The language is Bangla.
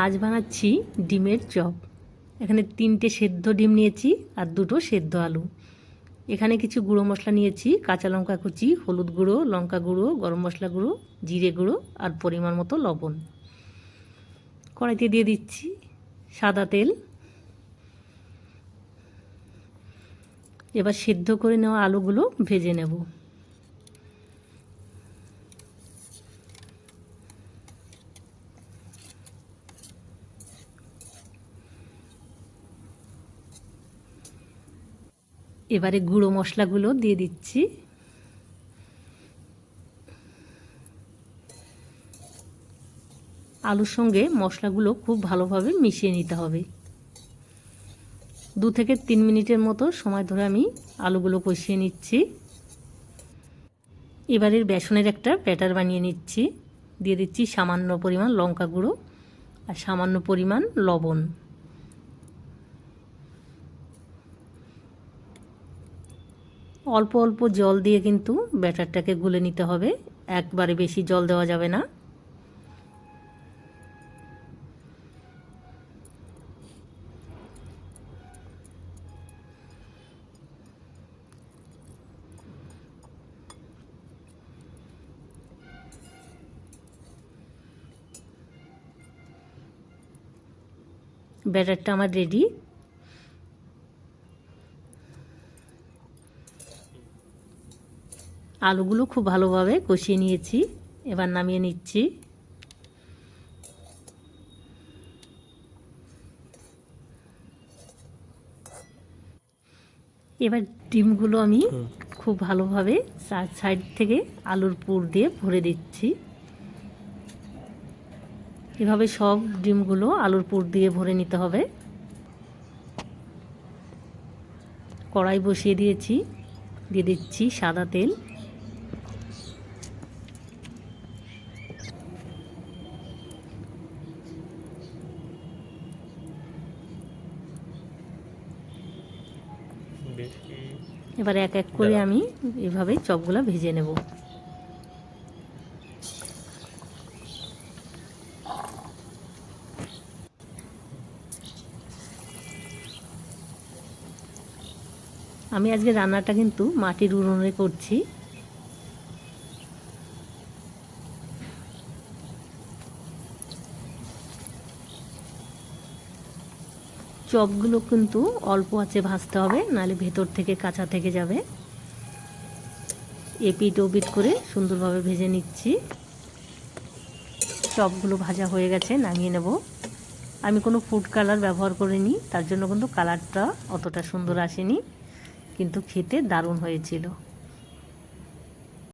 আজ বানাচ্ছি ডিমের চপ। এখানে 3টে সেদ্ধ ডিম নিয়েছি আর 2টো সেদ্ধ আলু। এখানে কিছু গুঁড়ো মশলা নিয়েছি, কাঁচা লঙ্কা কুচি, হলুদ গুঁড়ো, লঙ্কা গুঁড়ো, গরম মশলা গুঁড়ো, জিরে গুঁড়ো আর পরিমাণ মতো লবণ। কড়াইতে দিয়ে দিচ্ছি সাদা তেল। এবার সেদ্ধ করে নেওয়া আলুগুলো ভেজে নেব। এবারে গুঁড়ো মশলাগুলো দিয়ে দিচ্ছি। আলুর সঙ্গে মশলাগুলো খুব ভালোভাবে মিশিয়ে নিতে হবে। 2 থেকে 3 মিনিটের মতো সময় ধরে আমি আলুগুলো কষিয়ে নিচ্ছি। এবারের বেসনের একটা ব্যাটার বানিয়ে নিচ্ছি। দিয়ে দিচ্ছি সামান্য পরিমাণ লঙ্কা গুঁড়ো আর সামান্য পরিমাণ লবণ। অল্প অল্প জল দিয়ে কিন্তু ব্যাটারটাকে গুলে নিতে হবে, একবারে বেশি জল দেওয়া যাবে না। ব্যাটারটা আমার রেডি। আলুগুলো খুব ভালোভাবে কষিয়ে নিয়েছি, এবার নামিয়ে নিচ্ছি। এবার ডিমগুলো আমি খুব ভালোভাবে সাইড থেকে আলুর পুর দিয়ে ভরে দিচ্ছি। এভাবে সব ডিমগুলো আলুর পুর দিয়ে ভরে নিতে হবে। কড়াই বসিয়ে দিয়েছি, দিয়ে দিচ্ছি সাদা তেল। এবার এক এক করে আমি এভাবে চপগুলো ভেজে নেব। আমি আজকে রান্নাটা কিন্তু মাটির উনুনে করছি। চপগুলো কিন্তু অল্প আঁচে ভাজতে হবে, নাহলে ভেতর থেকে কাঁচা থেকে যাবে। এপিট ওপিট করে সুন্দরভাবে ভেজে নিচ্ছি। চপগুলো ভাজা হয়ে গেছে, নামিয়ে নেব। আমি কোনো ফুড কালার ব্যবহার করিনি, তার জন্য কিন্তু কালারটা অতটা সুন্দর আসেনি, কিন্তু খেতে দারুণ হয়েছিল।